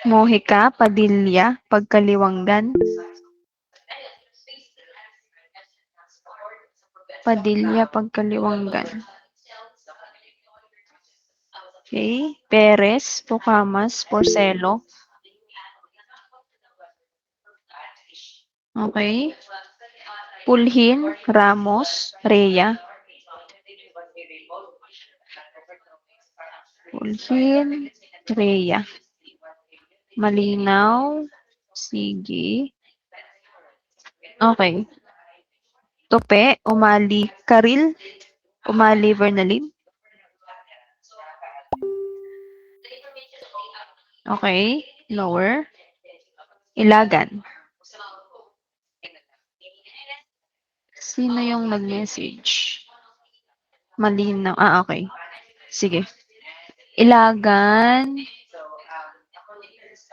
Mojica, Padilla, Pagkaliwanggan. Padilla, Pagkaliwanggan. Okay. Perez, Pucamas, Porcelo. Okay. Pulhin, Ramos, Rhea. Pulhin, Rhea. Malinaw. Sige. Okay. Tope, Umali, Karil, Umali, Vernalin. Okay. Lower. Ilagan. Sino yung nag-message? Malinaw. Okay. Sige. Ilagan.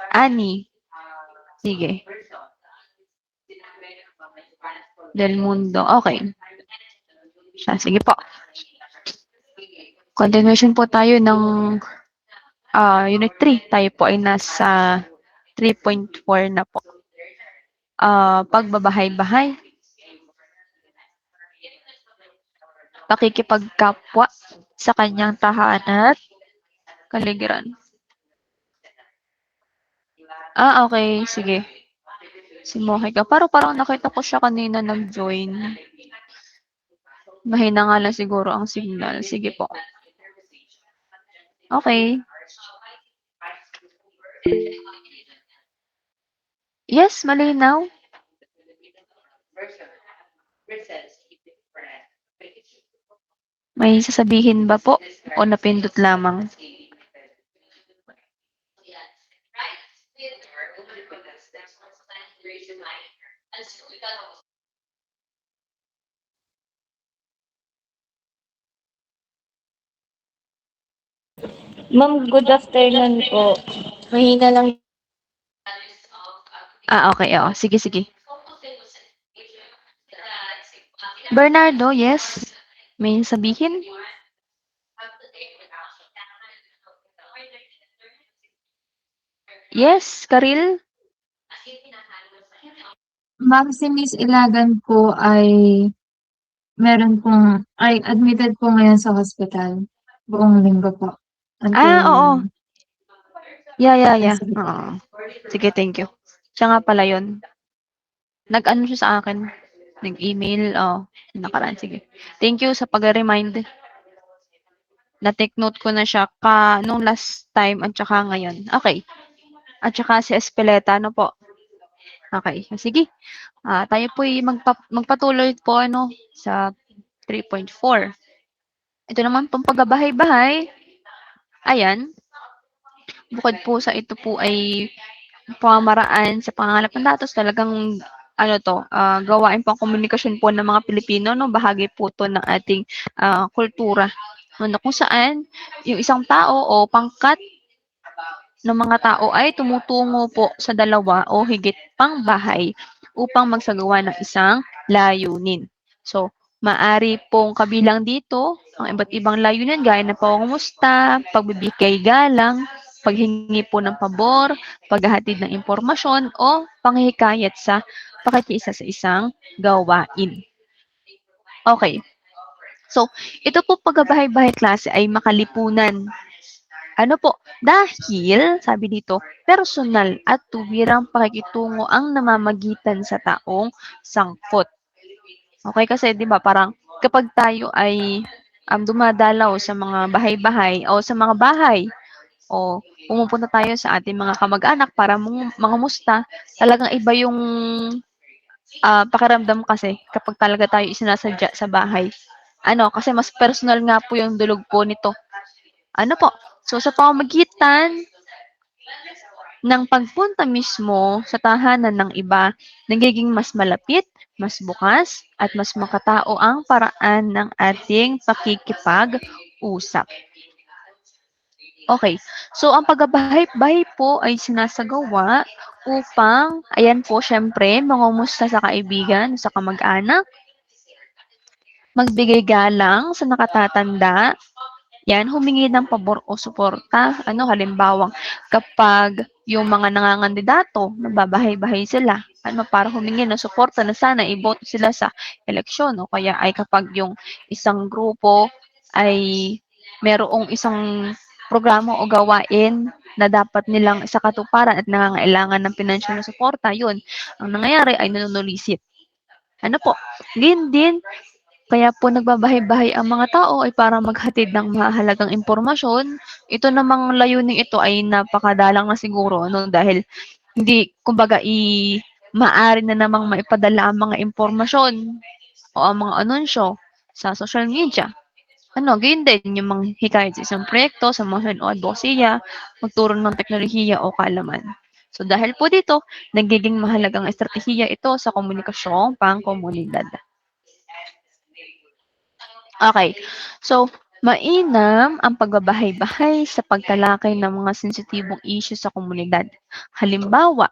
Ani. Sige. Del Mundo. Okay. Sige po. Continuation po tayo ng Unit 3. Tayo po ay nasa 3.4 na po. Pagbabahay-bahay. Pakikipagkapwa sa kanyang tahanan at kaligiran. Okay. Sige. Si Mojica. Parang nakita ko siya kanina nag-join. Mahina nga lang siguro ang signal. Sige po. Okay. Yes, malinaw. May sasabihin ba po o napindot lamang? Ma'am, good afternoon po. Mahina lang. Okay. Sige. Bernardo, yes. May sabihin? Yes, Karil? Ma'am, si Miss Ilagan po ay admitted po ngayon sa hospital. Buong linggo po. Oo. Yeah. Sige po. Oo. Sige, thank you. Siya nga pala yun. Nag-ano siya sa akin. Nag-email. Nakaraan. Sige. Thank you sa pag-remind. Na-take note ko na siya nung last time at saka ngayon. Okay. At saka si Espeleta, ano po? Okay. Sige. Tayo po magpatuloy po sa 3.4. Ito naman pong pagbabahay-bahay. Ayan. Bukod po sa ito po ay pamamaraan sa pangangalap ng datos, talagang gawain pang komunikasyon po ng mga Pilipino, no? Bahagi po to ng ating kultura. No, kung saan yung isang tao o pangkat ng mga tao ay tumutungo po sa dalawa o higit pang bahay upang magsagawa ng isang layunin. So, maari pong kabilang dito ang iba't ibang layunin gaya ng pangungumusta, pagbibigay galang, paghingi po ng pabor, paghahatid ng impormasyon o panghihikayat sa pakikiisa sa isang gawain. Okay. So, ito po pagbabahay-bahay klase ay makalipunan. Ano po? Dahil, sabi dito, personal at tuwirang pakikitungo ang namamagitan sa taong sangkot. Okay, kasi 'di ba parang kapag tayo ay dumadalaw sa mga bahay-bahay o sa mga bahay o pumupunta tayo sa ating mga kamag-anak para mangamusta, talagang iba yung pakiramdam kasi kapag talaga tayo isinasadya sa bahay. Kasi mas personal nga po yung dulog po nito. So sa pamamagitan ng pagpunta mismo sa tahanan ng iba, nagiging mas malapit, mas bukas, at mas makatao ang paraan ng ating pakikipag-usap. Okay. So, ang pagbabahay-bahay po ay sinasagawa upang, ayan po, syempre, mangumusta sa kaibigan, sa kamag-anak, magbigay galang sa nakatatanda, Yan, humingi ng pabor o suporta. Halimbawa, kapag yung mga nangangandidato, nagbabahay-bahay sila, para humingi ng suporta na sana iboto sila sa eleksyon o kaya ay kapag yung isang grupo ay merong isang programa o gawain na dapat nilang isakatuparan at nangangailangan ng pinansyal na suporta, yun, ang nangyayari ay nanunulisip. Gayon din, kaya po nagbabahay-bahay ang mga tao ay para maghatid ng mahahalagang impormasyon. Ito namang layuning ito ay napakadalang na siguro dahil hindi kumbaga maaari na namang maipadala ang mga impormasyon o ang mga anunsyo sa social media. Gayon din yung mga hikayat sa isang proyekto, samahan o advokasya, magturo ng teknolohiya o kaalaman. So dahil po dito, nagiging mahalagang estratehiya ito sa komunikasyong pangkomunidad. Okay. So, mainam ang pagbabahay-bahay sa pagtalakay ng mga sensitibong issue sa komunidad. Halimbawa,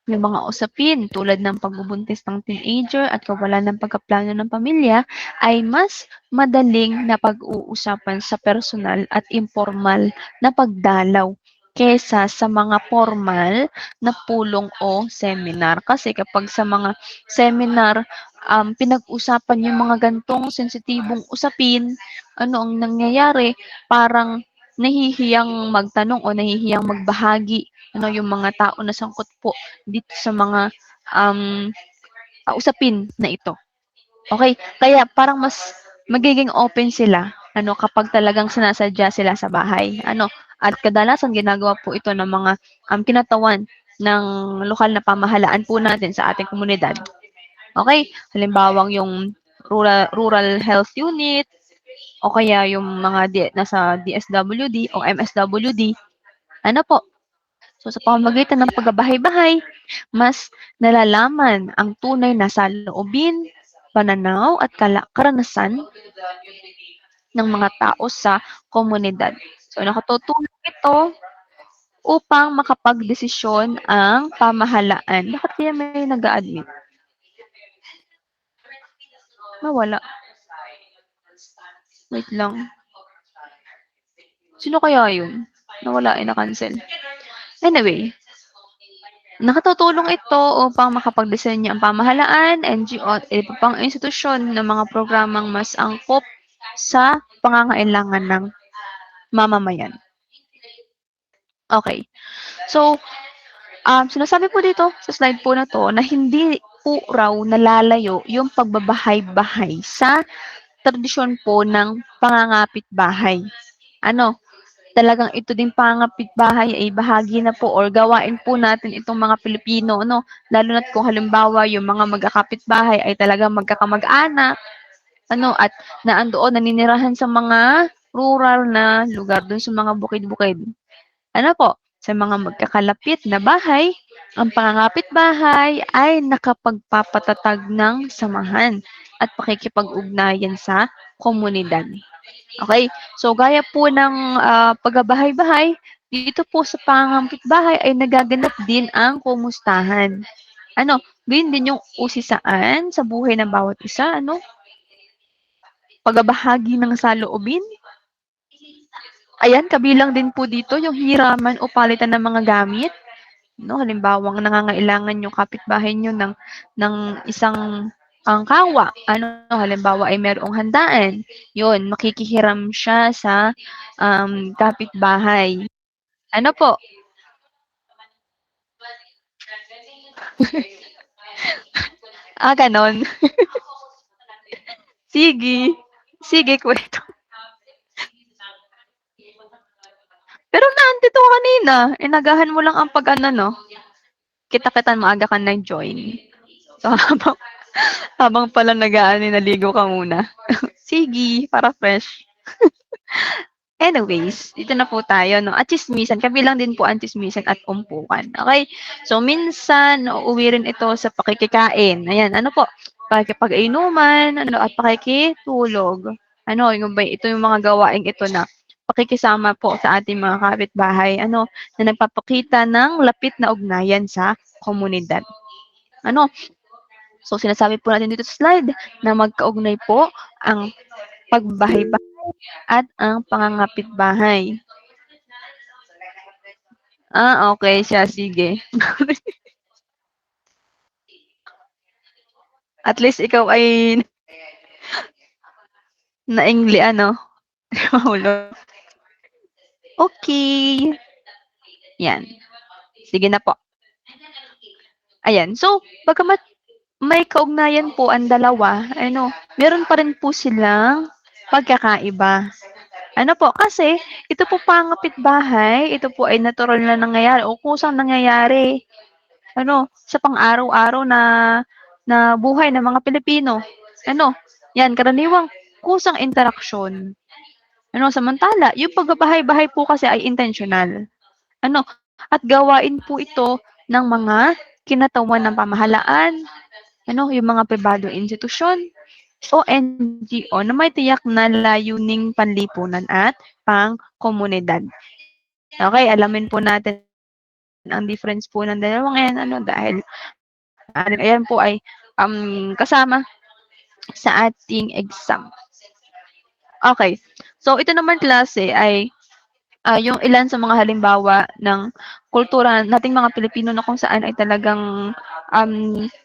yung mga usapin tulad ng pagbubuntis ng teenager at kawalan ng pagkaplano ng pamilya ay mas madaling na pag-uusapan sa personal at informal na pagdalaw kesa sa mga formal na pulong o seminar. Kasi kapag sa mga seminar, pinag-usapan yung mga gantong sensitibong usapin, ang nangyayari, parang nahihiyang magtanong o nahihiyang magbahagi yung mga tao na sangkot po dito sa mga usapin na ito. Okay, kaya parang mas magiging open sila kapag talagang sinasadya sila sa bahay. At kadalasan ginagawa po ito ng mga kinatawan ng lokal na pamahalaan po natin sa ating komunidad. Okay, halimbawang yung rural health unit o kaya yung mga nasa DSWD o MSWD. So sa pamamagitan ng pagbabahay-bahay, mas nalalaman ang tunay na saloobin, pananaw at karanasan ng mga tao sa komunidad. So nakatutulong ito upang makapagdesisyon ang pamahalaan. Bakit kaya may nag-a-admit? Nawala. Wait lang. Sino kaya yun? Nawala, na-cancel. Anyway, nakatutulong ito upang makapagdisenyo ang pamahalaan, NGO at iba pang institusyon ng mga programang mas angkop sa pangangailangan ng mamamayan. Okay. So, sinasabi po dito sa slide po na to na hindi po raw nalalayo yung pagbabahay-bahay sa tradisyon po ng pangangapit-bahay. Talagang ito ding pangapitbahay ay bahagi na po or gawain po natin itong mga Pilipino, lalo na't kung halimbawa yung mga magkakapitbahay ay talagang magkakamag-anak, at naninirahan sa mga rural na lugar, dun sa mga bukid-bukid. Sa mga magkakalapit na bahay, ang pangangapitbahay ay nakapagpapatatag ng samahan at pakikipag-ugnayan sa komunidad. Okay, so gaya po ng pagbabahay-bahay, dito po sa pangangapitbahay ay nagaganap din ang kumustahan. Gayon din yung usisaan sa buhay ng bawat isa, pagbabahagi ng saloobin. Ayan, kabilang din po dito yung hiraman o palitan ng mga gamit. Halimbawa, nangangailangan yung kapitbahay nyo ng isang kawa. Halimbawa ay merong handaan. Yun, makikihiram siya sa kapitbahay. Ano po? Ganon. Sige. Sige, kwento. Pero naandito ka kanina. Inagahan mo lang ang kita-kitan maaga ka nag-join. So, habang pala naligo ka muna. Sige, para fresh. Anyways, dito na po tayo, At tsismisan, kabilang din po ang tsismisan at umpukan. Okay? So, minsan, uuwi rin ito sa pakikikain. Ayan, pakikipag-inuman, at pakikitulog. Ito yung mga gawaing ito na pakikisama po sa ating mga kapitbahay, na nagpapakita ng lapit na ugnayan sa komunidad. So, sinasabi po natin dito sa slide na magkaugnay po ang pagbahay-bahay at ang pangangapitbahay. Okay siya, sige. At least ikaw ay naingli ano? Mahulog. Okay. Yan. Sige na po. Ayan. So, bagamat may kaugnayan po ang dalawa, meron pa rin po silang pagkakaiba. Ano po, kasi ito po pangapitbahay, ito po ay natural na nangyayari o kusang nangyayari sa pang-araw-araw na buhay ng mga Pilipino. Yan, karaniwang kusang interaksyon. Samantala, yung pagbabahay-bahay po kasi ay intentional. At gawain po ito ng mga kinatawan ng pamahalaan, yung mga pribadong institusyon o NGO na may tiyak na layuning panlipunan at pangkomunidad. Okay, alamin po natin ang difference po ng dalawang yan, dahil ayan po ay kasama sa ating exam. Okay, so ito naman klase ay yung ilan sa mga halimbawa ng kultura nating mga Pilipino na kung saan ay talagang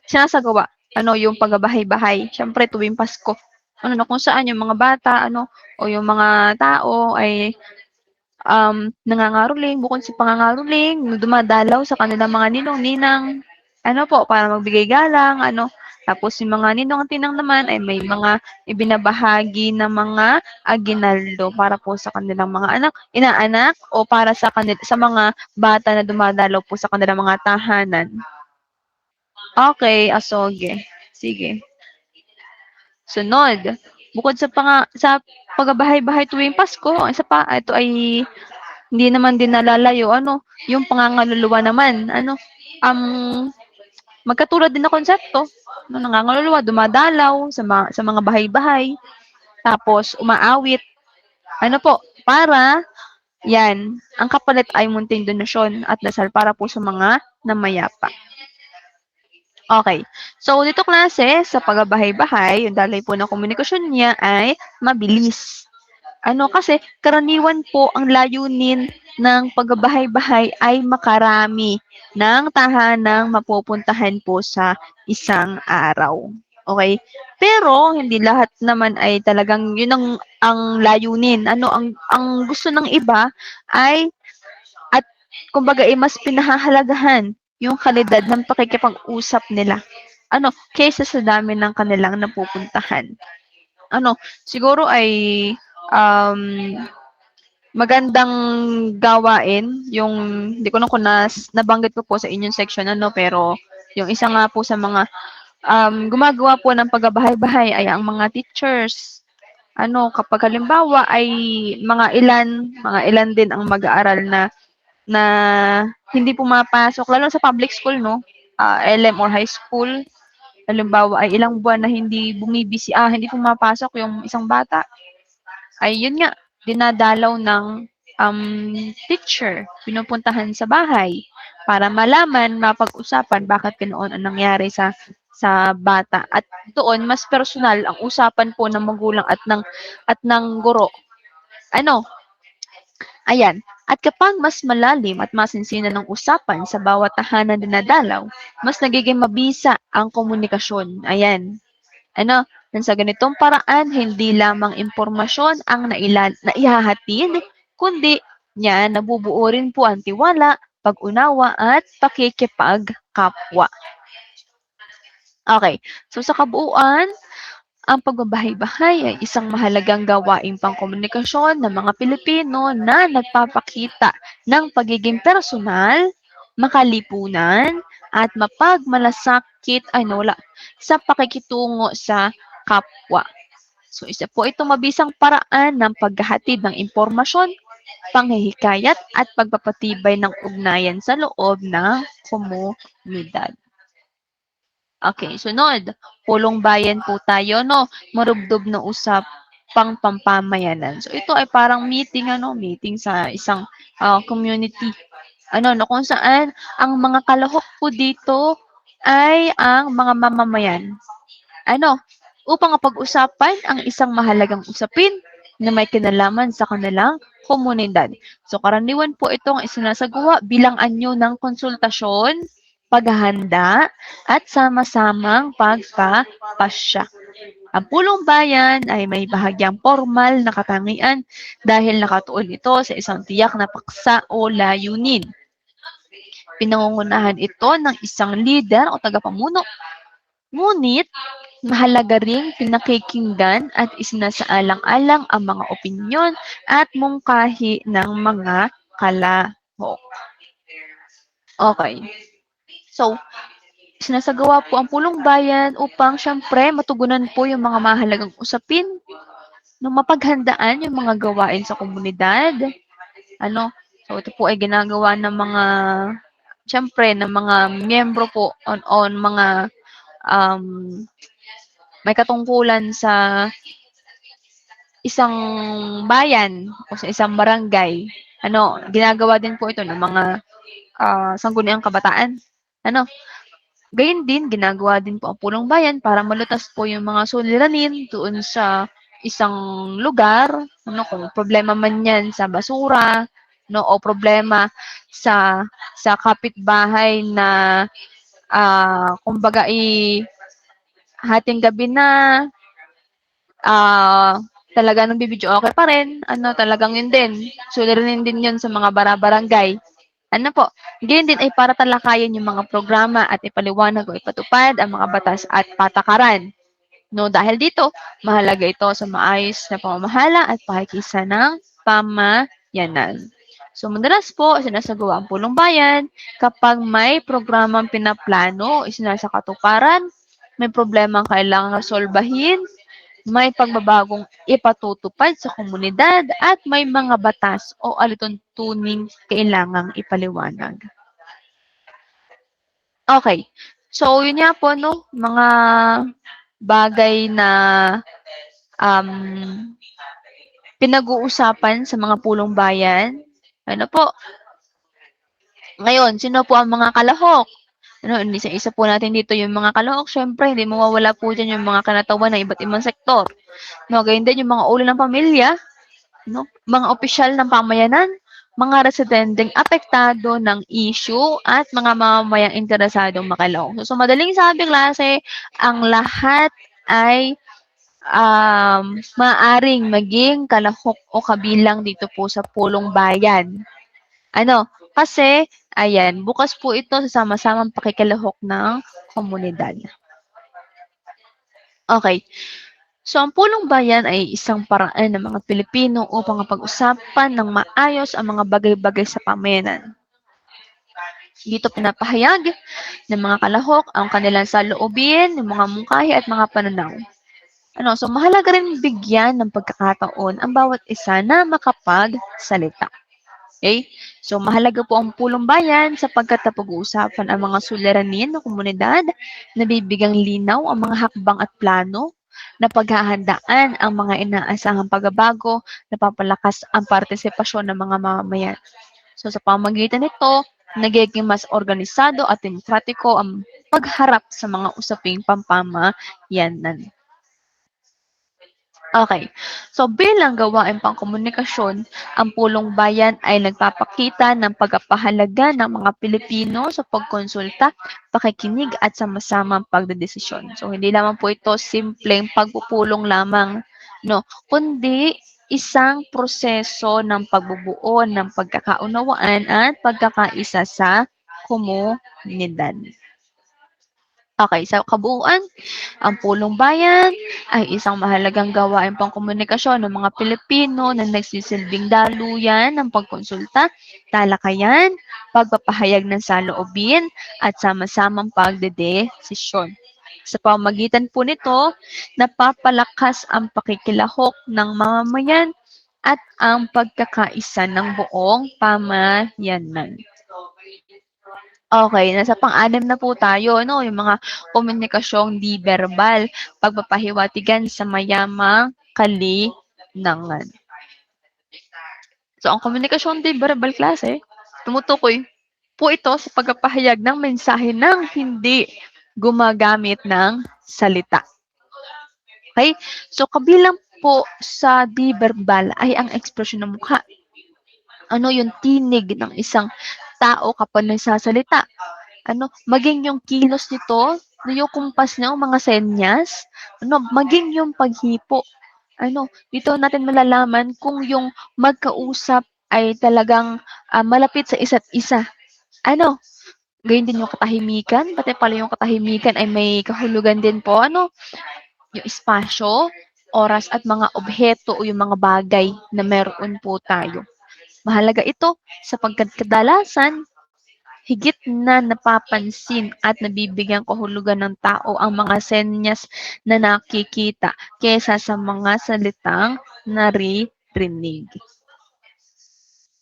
sinasagawa yung pagbabahay-bahay. Siyempre tuwing Pasko, kung saan yung mga bata o yung mga tao ay nangangaroling, bukod sa pangangaroling, dumadalaw sa kanilang mga ninong-ninang, para magbigay galang, Tapos yung mga ninong at tinang naman ay may mga ibinabahagi na mga aginaldo para po sa kanilang mga inaanak o para sa mga bata na dumadalaw po sa kanilang mga tahanan. Okay, asoge. Sige. Sunod. Bukod sa pagbabahay-bahay tuwing Pasko, ang isa pa, ito ay hindi naman din nalalayo, yung pangangaluluwa naman, magkatulad din na konsepto, nangangaluluwa, dumadalaw sa mga bahay-bahay, tapos umaawit, para, yan, ang kapalit ay munting donasyon at dasal para po sa mga namayapa. Okay. So, dito klase, sa pagbabahay-bahay, yung daloy po ng komunikasyon niya ay mabilis. Kasi karaniwan po ang layunin ng pagbabahay-bahay ay makarami ng tahanang mapupuntahan po sa isang araw. Okay? Pero hindi lahat naman ay talagang yun ang layunin. Ang gusto ng iba ay at kumbaga mas pinahahalagahan yung kalidad ng pakikipag-usap nila. Kaysa sa dami ng kanilang napupuntahan. Siguro ay um, magandang gawain yung hindi ko na kung nabanggit ko po sa inyong section pero yung isa nga po sa mga gumagawa po ng pagbabahay-bahay ay ang mga teachers. Kapag halimbawa ay mga ilan din ang mag-aaral na hindi pumapasok lalo sa public school LM or high school. Halimbawa ay ilang buwan na hindi hindi pumapasok yung isang bata. Ay yun nga, dinadalaw ng teacher, pinupuntahan sa bahay para malaman, mapag-usapan bakit ganoon ang nangyari sa bata. At doon mas personal ang usapan po ng magulang at ng guro. Ayan. At kapag mas malalim at masinsinan ng usapan sa bawat tahanan na dinadalaw, mas nagiging mabisa ang komunikasyon. Ayan. Nang sa ganitong paraan, hindi lamang impormasyon ang naihahatid, kundi nabubuo rin po ang tiwala, pag-unawa, at pakikipagkapwa. Okay. So, sa kabuuan, ang pagbabahay-bahay ay isang mahalagang gawaing pangkomunikasyon ng mga Pilipino na nagpapakita ng pagiging personal, makalipunan, at mapagmalasakit sa pakikitungo sa kapwa. So, isa po itong mabisang paraan ng paghahatid ng impormasyon, panghihikayat, at pagpapatibay ng ugnayan sa loob ng komunidad. Okay, sunod. Pulong bayan po tayo, marubdob na usapang pampamayanan. So, ito ay parang meeting, meeting sa isang community. Kung saan ang mga kalahok po dito ay ang mga mamamayan. Upang mapag-usapan ang isang mahalagang usapin na may kinalaman sa kanilang komunidad. So, karaniwan po itong isinasagawa bilang anyo ng konsultasyon, paghahanda, at sama-samang pagpapasya. Ang pulong bayan ay may bahagyang formal na katangian dahil nakatuon ito sa isang tiyak na paksa o layunin. Pinangungunahan ito ng isang leader o tagapamuno. Ngunit, mahalaga ring pinakikinggan at isinasaalang-alang ang mga opinyon at mungkahi ng mga kalahok. Okay. So, sinasagawa po ang pulong bayan upang siyempre matugunan po yung mga mahalagang usapin, no, mapaghandaan yung mga gawain sa komunidad. So ito po ay ginagawa ng mga, siyempre, ng mga miyembro po on mga may katungkulan sa isang bayan o sa isang barangay. Ginagawa din po ito ng mga sangguniang kabataan. Gayun din, ginagawa din po ang pulong bayan para malutas po yung mga suliranin doon sa isang lugar, kung problema man yan sa basura, o problema sa kapitbahay na kumbaga hating gabi na talaga nagbibidyo okay pa rin, talagang yun din. Suliranin din yun sa mga barangay. Ganyan din ay para talakayin yung mga programa at ipaliwanag o ipatupad ang mga batas at patakaran. Dahil dito, mahalaga ito sa maayos na pamamahala at pakikisa ng pamayanan. So, madalas po, sinasagawa ang pulong bayan kapag may programang pinaplano o isinasakatuparan, may problemang kailangang resolbahin, may pagbabagong ipatutupad sa komunidad at may mga batas o alituntuning kailangang ipaliwanag. Okay. So, yun nga po, mga bagay na pinag-uusapan sa mga pulong bayan. Ngayon, sino po ang mga kalahok? Isa po natin dito yung mga kalahok. Siyempre, hindi mawawala po dyan yung mga kanatawan ng iba't ibang sektor. Ganyan din yung mga ulo ng pamilya, mga opisyal ng pamayanan, mga residenteng apektado ng issue, at mga mamamayang interesadong makilahok. So, madaling sabi, klase, ang lahat ay maaring maging kalahok o kabilang dito po sa pulong bayan. Kasi, ayan, bukas po ito sa sama-samang pakikilahok ng komunidad. Okay. So, ang pulong bayan ay isang paraan ng mga Pilipino upang mapag-usapan ng maayos ang mga bagay-bagay sa pamayanan. Dito pinapahayag ng mga kalahok ang kanilang saloobin, ng mga mungkahi at mga pananaw. So, mahalaga rin bigyan ng pagkakataon ang bawat isa na makapagsalita. Okay? So, mahalaga po ang pulong bayan sapagkat napag-uusapan ang mga suliranin ng komunidad, nabibigang linaw ang mga hakbang at plano, napaghahandaan ang mga inaasahang pagbabago, napapalakas ang partisipasyon ng mga mamamayan. So, sa pamamagitan nito, nagiging mas organisado at demokratiko ang pagharap sa mga usaping pampamayanan. Okay. So, bilang gawain pangkomunikasyon, ang pulong bayan ay nagpapakita ng pagpapahalaga ng mga Pilipino sa pagkonsulta, pakikinig at sama-samang pagdedesisyon. So, hindi lamang po ito simpleng pagpupulong lamang, kundi isang proseso ng pagbubuo ng pagkakaunawaan at pagkakaisa sa komunidad. Okay, sa kabuuan, ang pulong bayan ay isang mahalagang gawain pangkomunikasyon ng mga Pilipino na nagsisilbing daluyan ng pagkonsulta, talakayan, pagpapahayag ng saloobin, at sama-samang pagdedesisyon. Sa pamamagitan po nito, napapalakas ang pakikilahok ng mamamayan at ang pagkakaisa ng buong pamayanan. Okay, nasa pang-anim na po tayo, yung mga komunikasyong di verbal, pagpapahiwatigan sa mayamang kalinangan. So, ang komunikasyong di verbal, klase, tumutukoy po ito sa pagpapahayag ng mensahe ng hindi gumagamit ng salita. Okay? So, kabilang po sa di verbal ay ang ekspresyon ng mukha. Ano yung tinig ng isang tao kapag nagsasalita. Ano, maging yung kilos nito, yung kumpas niya, yung mga senyas, ano, maging yung paghipo. Ano, dito natin malalaman kung yung magkausap ay talagang malapit sa isa't isa. Ano, gayon din yung katahimikan, pati pala yung katahimikan ay may kahulugan din po. Ano, yung espasyo, oras at mga obheto o yung mga bagay na meron po tayo. Mahalaga ito sapagkat kadalasan higit na napapansin at nabibigyang kahulugan ng tao ang mga senyas na nakikita kaysa sa mga salitang naririnig.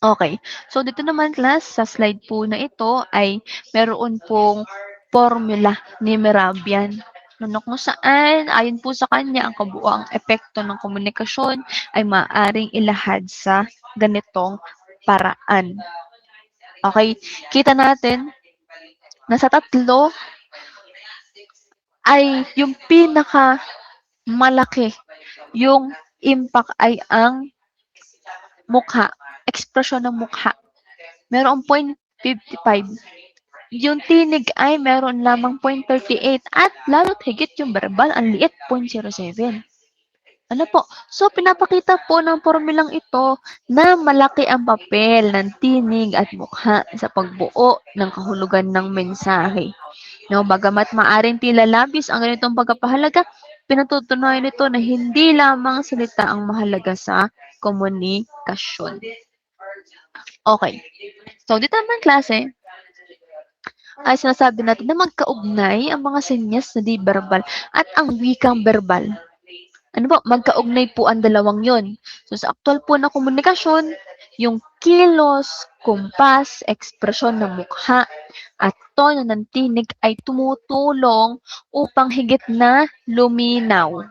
Okay. So, dito naman class, sa slide po na ito ay meron pong formula ni Merabian. No, kung saan, ayon po sa kanya, ang kabuuang epekto ng komunikasyon ay maaaring ilahad sa ganitong paraan. Okay, kita natin na sa tatlo ay yung pinaka malaki yung impact ay ang mukha, ekspresyon ng mukha. Meron 0.55. Yung tinig ay meron lamang 0.38 at lalo't higit yung verbal, ang liit, 0.07. Ano po? So, pinapakita po ng formulang ito na malaki ang papel ng tinig at mukha sa pagbuo ng kahulugan ng mensahe. No, bagamat maaring tila labis ang ganitong pagpapahalaga, pinatutunayan nito na hindi lamang salita ang mahalaga sa komunikasyon. Okay. So, dito naman klase, ay sinasabi natin na magkaugnay ang mga senyas na di verbal at ang wikang verbal. Ano po, magkaugnay po ang dalawang yon. So, sa aktual po na komunikasyon, yung kilos, kumpas, ekspresyon ng mukha, at tono ng tinig ay tumutulong upang higit na luminaw,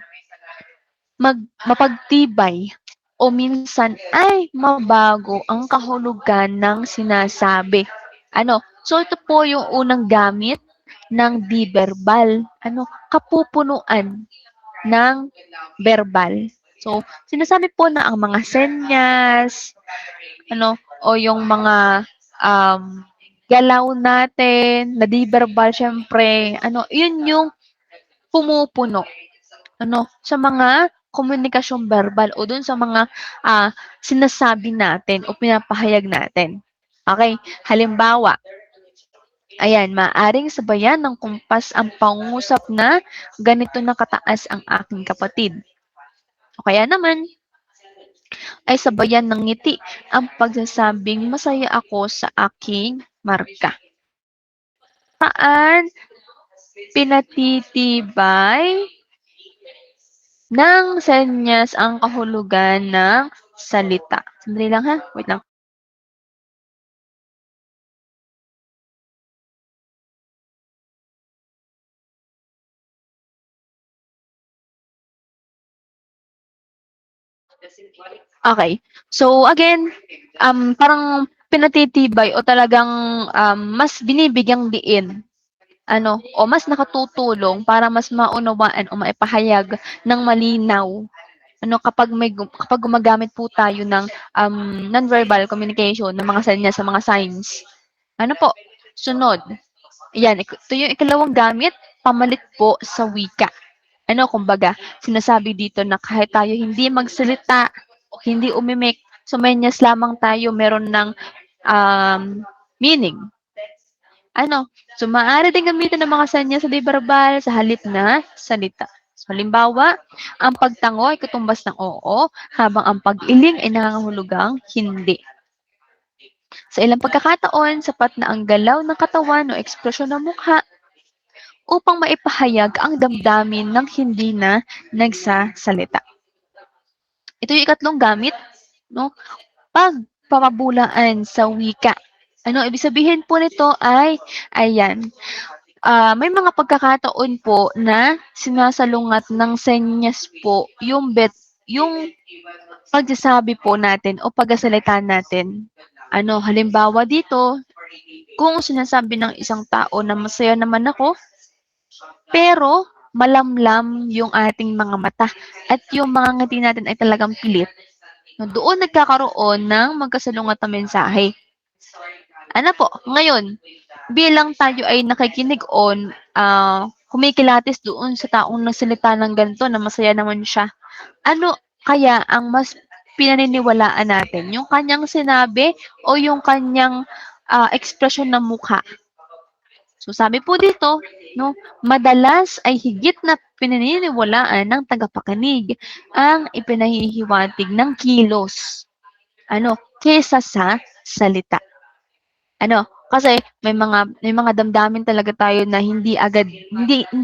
mapagtibay, o minsan ay mabago ang kahulugan ng sinasabi. Ano? So, ito po yung unang gamit ng di verbal. Ano? Kapupunuan ng verbal. So, sinasabi po na ang mga senyas, ano, o yung mga galaw natin, na di verbal syempre, ano, yun yung pumupuno, ano, sa mga komunikasyong verbal o dun sa mga sinasabi natin o pinapahayag natin. Okay, halimbawa, ayan, maaring sabayan ng kumpas ang pangungusap na ganito na kataas ang aking kapatid. O kaya naman, ay sabayan ng ngiti ang pagsasabing masaya ako sa aking marka. Saan pinatitibay ng senyas ang kahulugan ng salita. Sandali lang ha, wait lang. Okay. So again, parang pinatitibay o talagang mas binibigyang diin ano o mas nakatutulong para mas maunawaan o maipahayag ng malinaw ano kapag gumagamit po tayo ng nonverbal communication ng mga senyas sa mga signs. Ano po? Sunod. Yan, ito yung ikalawang gamit, pamalit po sa wika. Ano, kumbaga, sinasabi dito na kahit tayo hindi magsalita o hindi umimik, sumenyas lamang tayo meron ng meaning. Ano, so maaari din gamitin ng mga sanya sa di-verbal sa halip na salita. So, halimbawa, ang pagtango ay katumbas ng oo, habang ang pag-iling ay nangangahulugang hindi. Sa ilang pagkakataon, sapat na ang galaw ng katawan o ekspresyon ng mukha upang maipahayag ang damdamin ng hindi na nagsasalita. Ito yung ikatlong gamit, no? Pagpapabulaan sa wika. Ano, ibig sabihin po nito ay, ayan, may mga pagkakataon po na sinasalungat ng senyas po yung pagsasabi po natin o pagsasalita natin. Ano, halimbawa dito, kung sinasabi ng isang tao na masaya naman ako, pero malamlam yung ating mga mata at yung mga ngiti natin ay talagang pilit. No, doon nagkakaroon ng magkasalungat na mensahe. Ano po, ngayon, bilang tayo ay nakikinig kumikilatis doon sa taong nagsalita ng ganito na masaya naman siya. Ano kaya ang mas pinaniniwalaan natin? Yung kanyang sinabi o yung kanyang ekspresyon ng mukha? So sabi po dito, no, madalas ay higit na pinaniniwalaan ng tagapakinig ang ipinahihiwatig ng kilos. Kaysa sa salita. Kasi may mga damdamin talaga tayo na hindi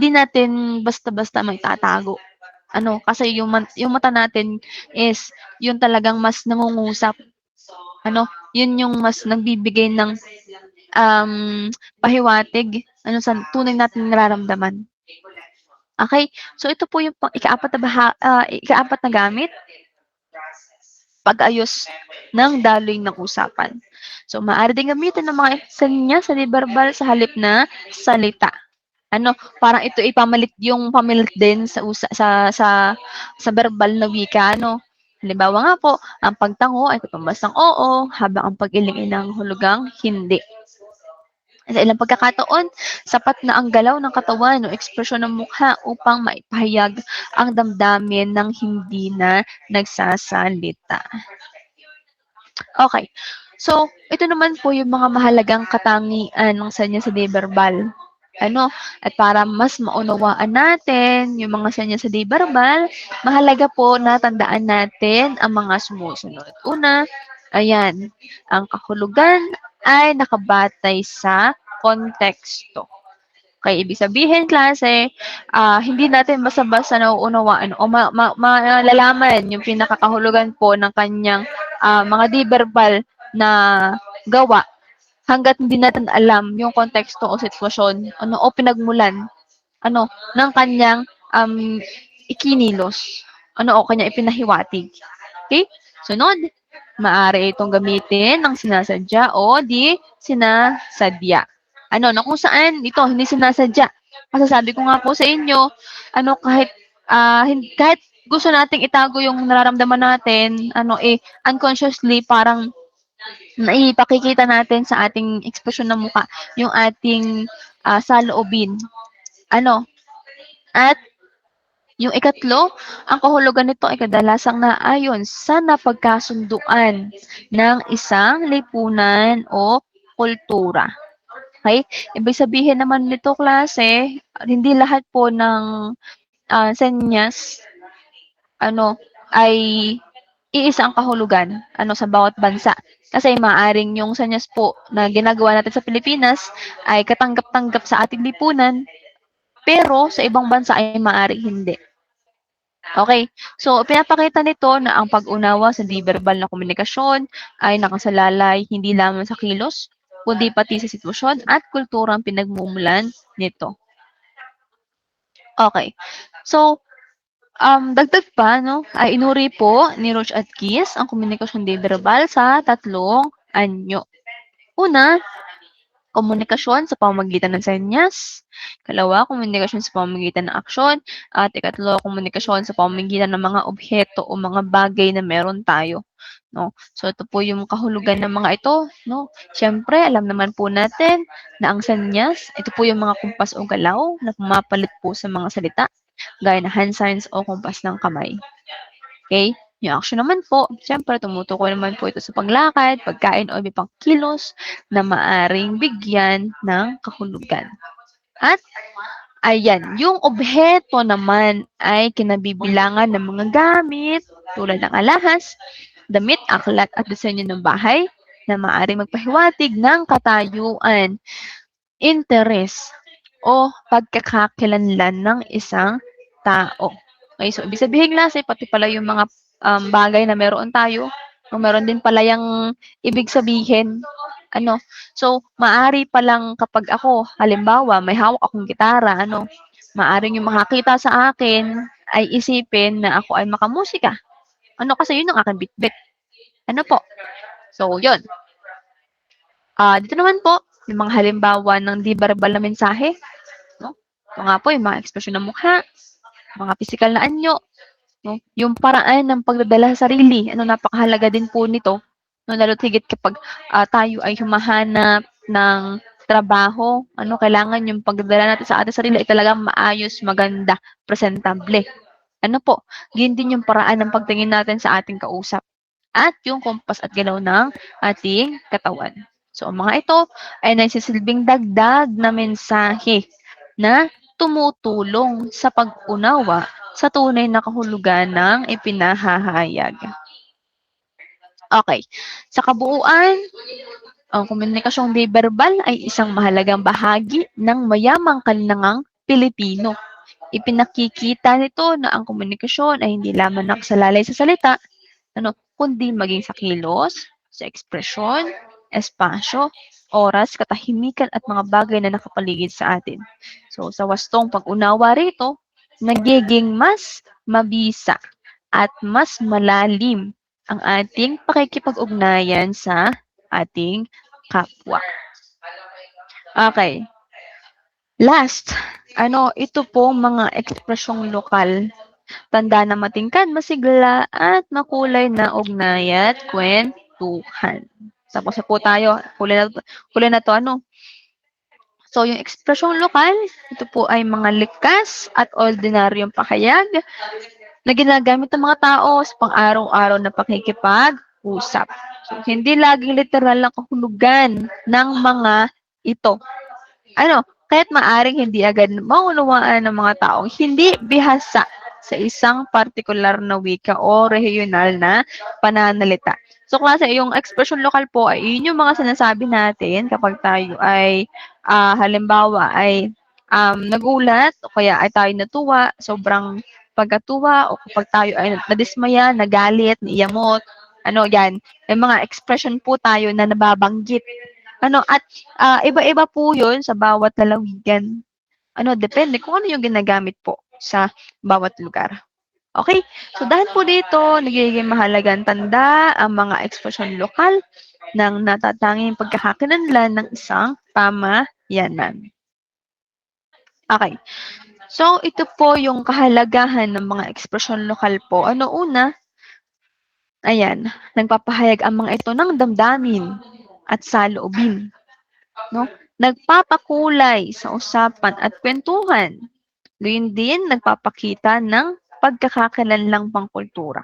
natin basta-basta maitatago. Kasi yung mata natin is yung talagang mas nangungusap. Yun yung mas nagbibigay ng pahiwatig sa tunay nating nararamdaman. Okay? So ito po yung ikaapat na gamit, pag-ayos ng daloy ng usapan. So maaari din gamitin ng mga eksenya sa verbal sa halip na salita. Parang ito ipamalit yung pamilit din sa verbal na wika, Halimbawa nga po, ang pagtango ay katumbas ng oo, habang ang pag-iling ay nanghuhulugang hindi. Sa ilang pagkakataon, sapat na ang galaw ng katawan o ekspresyon ng mukha upang maipahayag ang damdamin ng hindi na nagsasalita. Okay. So, ito naman po yung mga mahalagang katangian ng sanya sa di-verbal. At para mas maunawaan natin yung mga sanya sa di-verbal, mahalaga po na tandaan natin ang mga sumusunod. Una, ayan, ang kahulugan ay nakabatay sa konteksto. Okay, ibig sabihin, klase, hindi natin basta-basta nauunawaan o malalaman yung pinakakahulugan po ng kanyang mga di-verbal na gawa hangga't hindi natin alam yung konteksto o sitwasyon o pinagmulan ng kanyang ikinilos o kanyang ipinahiwatig. Okay? Sunod, maaari itong gamitin ng sinasadya o di sinasadya. Na kung saan ito hindi sinasadya. Kasi sabi ko nga po sa inyo, kahit gusto nating itago yung nararamdaman natin, unconsciously parang naipakikita natin sa ating ekspresyon ng mukha yung ating saloobin. At yung ikatlo, ang kahulugan nito ay kadalasang naayon sa napagkasunduan ng isang lipunan o kultura. Okay? Ibig sabihin naman nito, klase, hindi lahat po ng senyas ay iisa ang kahulugan sa bawat bansa. Kasi maaring yung senyas po na ginagawa natin sa Pilipinas ay katanggap-tanggap sa ating lipunan, pero sa ibang bansa ay maaring hindi. Okay. So, pinapakita nito na ang pag-unawa sa di-verbal na komunikasyon ay nakasalalay hindi lamang sa kilos, kundi pati sa sitwasyon at kulturang pinagmumulan nito. Okay. So, dagdag pa, ay inuri po ni Roach at Kies ang komunikasyon di-verbal sa tatlong anyo. Una, komunikasyon sa pamamagitan ng senyas. Kalawa, komunikasyon sa pamamagitan ng aksyon. At ikatlo, komunikasyon sa pamamagitan ng mga objeto o mga bagay na meron tayo. So, ito po yung kahulugan ng mga ito. Siyempre, alam naman po natin na ang senyas, ito po yung mga kumpas o galaw na pumapalit po sa mga salita, gaya na hand signs o kumpas ng kamay. Okay? Yung action naman po, siyempre tumutukoy naman po ito sa paglakad, pagkain o iba pang kilos na maaring bigyan ng kahulugan. At ayan, yung obheto naman ay kinabibilangan ng mga gamit tulad ng alahas, damit, aklat at disenyo ng bahay na maaring magpahiwatig ng katayuan, interes o pagkakakilanlan ng isang tao. Okay, so ibig sabihin klase, pati pala yung mga bagay na meron tayo, meron din pala yung ibig sabihin. So, maari palang kapag ako, halimbawa, may hawak akong gitara, maaring yung makakita sa akin ay isipin na ako ay makamusika. Kasi yun ang aking bitbit. Po. So, yun. Dito naman po, yung mga halimbawa ng di-verbal na mensahe. Ito nga po yung mga ekspresyon ng mukha, mga pisikal na anyo, no? Yung paraan ng pagdadala sa sarili, napakahalaga din po nito, no? Lalo't higit kapag tayo ay humahanap ng trabaho, kailangan yung pagdadala natin sa ating sarili ay talagang maayos, maganda, presentable. Yun din yung paraan ng pagtingin natin sa ating kausap at yung kompas at galaw ng ating katawan. So, ang mga ito ay nagsisilbing dagdag na mensahe na tumutulong sa pag-unawa sa tunay na kahulugan ng ipinahahayag. Okay. Sa kabuuan, ang komunikasyong di verbal ay isang mahalagang bahagi ng mayamang kalinangang Pilipino. Ipinakikita nito na ang komunikasyon ay hindi lamang nakasalalay sa salita, kundi maging sa kilos, sa ekspresyon, espasyo, oras, katahimikan at mga bagay na nakapaligid sa atin. So, sa wastong pag-unawa rito, nagiging mas mabisa at mas malalim ang ating pakikipag-ugnayan sa ating kapwa. Okay. Last, ito po mga ekspresyong lokal. Tanda na matingkad, masigla, at makulay na ugnay at kwentuhan. Tapos na po tayo. Huli na to, So, yung ekspresyong lokal, ito po ay mga likas at ordinaryong pakayag na ginagamit ng mga tao sa pang-araw-araw na pakikipag-usap. So, hindi laging literal na kahulugan ng mga ito. Kaya't maaring hindi agad maunawaan ng mga taong hindi bihasa sa isang partikular na wika o regional na pananalita. So, klase, yung expression lokal po ay yun yung mga sinasabi natin kapag tayo ay, halimbawa, ay nagulat o kaya ay tayo natuwa, sobrang pagkatuwa o kapag tayo ay nadismaya, nagalit, naiyamot, yan. May mga expression po tayo na nababanggit. At iba-iba po yun sa bawat lalawigan. Depende kung ano yung ginagamit po sa bawat lugar. Okay? So, dahil po dito, nagiging mahalagang tanda ang mga ekspresyon lokal ng natatanging pagkakakilanlan ng isang pamayanan. Okay. So, ito po yung kahalagahan ng mga ekspresyon lokal po. Una, ayan, nagpapahayag ang mga ito ng damdamin at saloobin. Nagpapakulay sa usapan at kwentuhan. Gayun din, nagpapakita ng pagkakakilanlang pangkultura.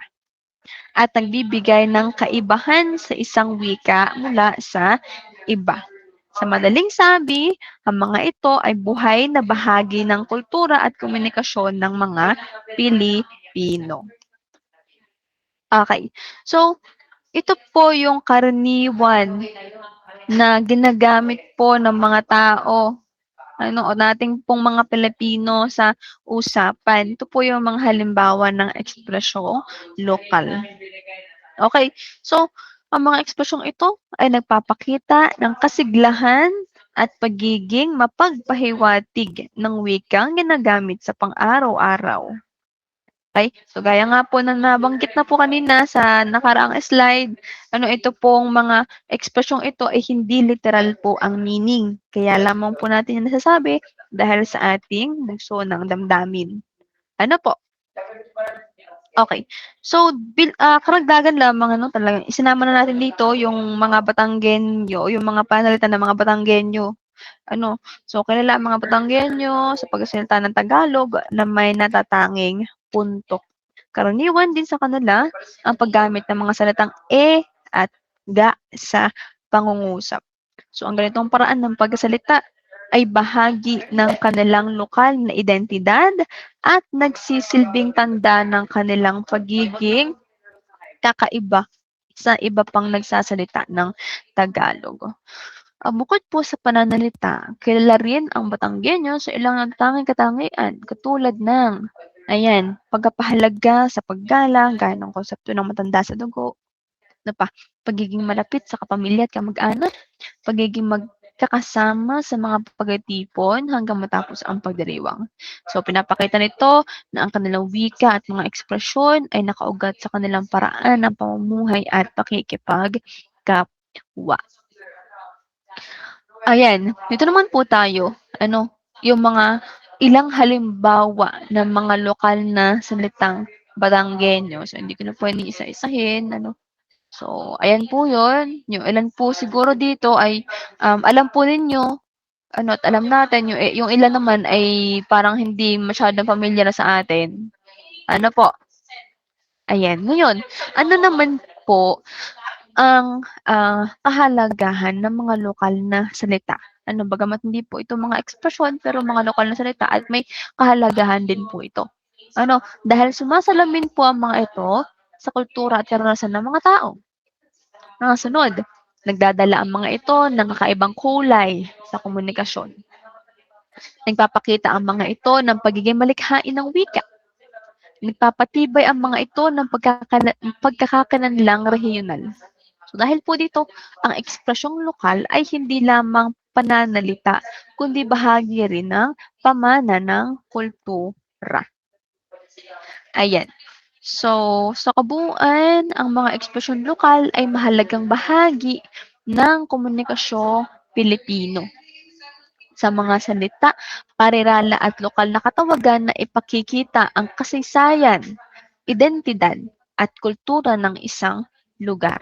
At nagbibigay ng kaibahan sa isang wika mula sa iba. Sa madaling sabi, ang mga ito ay buhay na bahagi ng kultura at komunikasyon ng mga Pilipino. Okay. So, ito po yung karaniwan na ginagamit po ng mga tao, o nating pong mga Pilipino sa usapan. Ito po yung mga halimbawa ng ekspresyong lokal. Okay. So, ang mga ekspresyong ito ay nagpapakita ng kasiglahan at pagiging mapagpahiwatig ng wikang ginagamit sa pang-araw-araw. Okay? So, gaya nga po na nabanggit na po kanina sa nakaraang slide, ito pong mga ekspresyong ito ay hindi literal po ang meaning. Kaya lamang po natin yung nasasabi dahil sa ating bugso ng damdamin. Po? Okay. So, karagdagan lamang, talagang isinama na natin dito yung mga Batanggenyo, yung mga panalitan ng mga Batanggenyo. So, kilala ang mga Batanggenyo sa pagsasalita ng Tagalog na may natatanging puntok. Karaniwan din sa kanila ang paggamit ng mga salitang at ga sa pangungusap. So, ang ganitong paraan ng pagsasalita ay bahagi ng kanilang lokal na identidad at nagsisilbing tanda ng kanilang pagiging kakaiba sa iba pang nagsasalita ng Tagalog. Bukod po sa pananalita, kilala rin ang Batanggenyo sa ilang natatanging katangian katulad ng pagpapahalaga sa paggalang, gaya ng konsepto ng matanda sa dugo, pagiging malapit sa kapamilya at kamag-anak, pagiging magkakasama sa mga pagtitipon hanggang matapos ang pagdiriwang. So, pinapakita nito na ang kanilang wika at mga ekspresyon ay nakaugat sa kanilang paraan ng pamumuhay at pakikipagkapwa. Ayan, dito naman po tayo, yung mga ilang halimbawa ng mga lokal na salitang Baranggenyo. So, hindi ko na pwedeng isa-isahin, ano. So, ayan po 'yun. Yung ilan po siguro dito ay, alam po ninyo, ano, at alam natin, yung ilan naman ay parang hindi masyadong pamilyar sa atin. Ano po, ayan. Ngayon, ano naman po ang, kahalagahan ng mga lokal na salita? Ano, bagamat hindi po ito mga ekspresyon, pero mga lokal na salita at may kahalagahan din po ito. Ano, dahil sumasalamin po ang mga ito sa kultura at karanasan ng mga tao. Sunod, nagdadala ang mga ito ng kakaibang kulay sa komunikasyon. Nagpapakita ang mga ito ng pagiging malikhain ng wika. Nagpapatibay ang mga ito ng pagkakakilanlang rehiyonal. So dahil po dito, ang ekspresyong lokal ay hindi lamang pananalita, kundi bahagi rin ng pamana ng kultura. Ayan. So, sa kabuuan, ang mga ekspresyon lokal ay mahalagang bahagi ng komunikasyong Pilipino. Sa mga salita, parirala at lokal na katawagan na ipakikita ang kasaysayan, identidad at kultura ng isang lugar.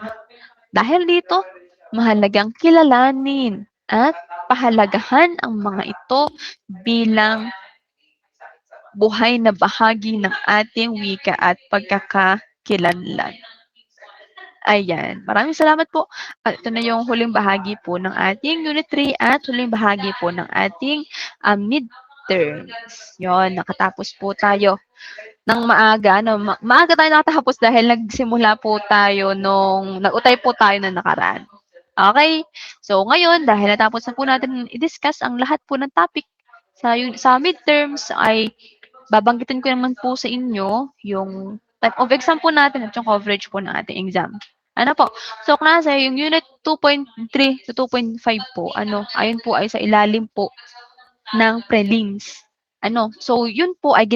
Dahil dito, mahalagang kilalanin at pahalagahan ang mga ito bilang buhay na bahagi ng ating wika at pagkakakilanlan. Ayan, maraming salamat po. At ito na yung huling bahagi po ng ating Unit 3 at huling bahagi po ng ating midterms. Yon, nakatapos po tayo ng maaga. Ano, maaga tayo nakatapos dahil nagsimula po tayo nag-utay po tayo na nakaraan. Okay? So, ngayon, dahil natapos na po natin i-discuss ang lahat po ng topic sa midterms, ay babanggitin ko naman po sa inyo yung type of exam po natin at yung coverage po ng ating exam. Ano po? So, klase, yung unit 2.3 to 2.5 po, ayun po ay sa ilalim po ng prelims. So yun po ay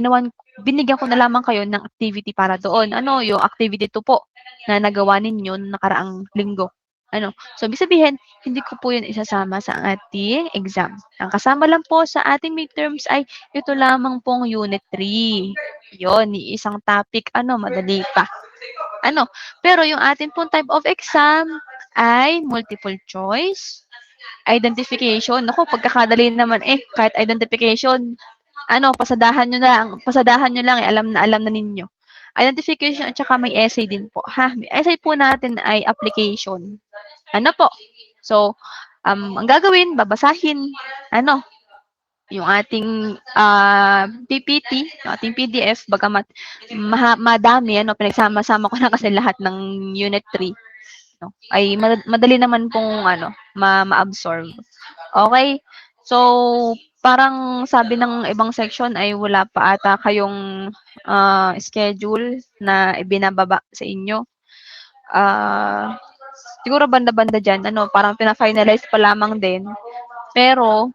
binigyan ko na lamang kayo ng activity para doon. Yung activity 2 po na nagawa ninyo noong nakaraang linggo. So ibig sabihin, hindi ko po yun isasama sa ating exam. Ang kasama lang po sa ating midterms ay ito lamang pong unit 3. Yon, isang topic, madali pa. Pero yung ating pong type of exam ay multiple choice, identification. Naku, pagkakadali naman kahit identification, pasadahan nyo lang, alam na ninyo. Identification at saka may essay din po. May essay po natin ay application. Po? So, ang gagawin, babasahin, yung ating PPT, yung ating PDF, bagamat madami, pinagsama-sama ko na kasi lahat ng Unit 3. Ay madali naman pong ma-absorb. Okay? So, parang sabi ng ibang section ay wala pa ata kayong schedule na ibinababa sa inyo. Siguro banda-banda dyan, parang pina-finalize pa lamang din. Pero,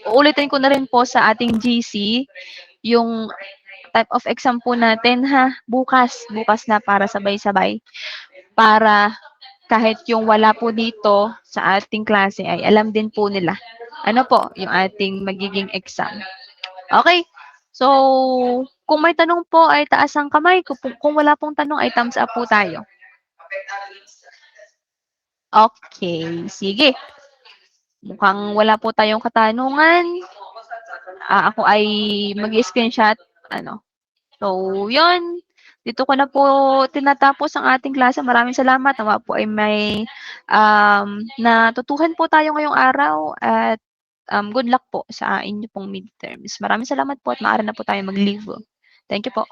uulitin ko na rin po sa ating GC yung type of exam po natin bukas na para sabay-sabay. Para kahit yung wala po dito sa ating klase ay alam din po nila yung ating magiging exam. Okay? So, kung may tanong po ay taas ang kamay. Kung wala pong tanong ay thumbs up po tayo. Okay, sige. Mukhang wala po tayong katanungan. Ako ay mag-screenshot. So, yun. Dito ko na po tinatapos ang ating klase. Maraming salamat. Nawa po ay may natutuhan po tayo ngayong araw at good luck po sa inyo pong midterms. Maraming salamat po at maaari na po tayo mag-leave. Thank you po.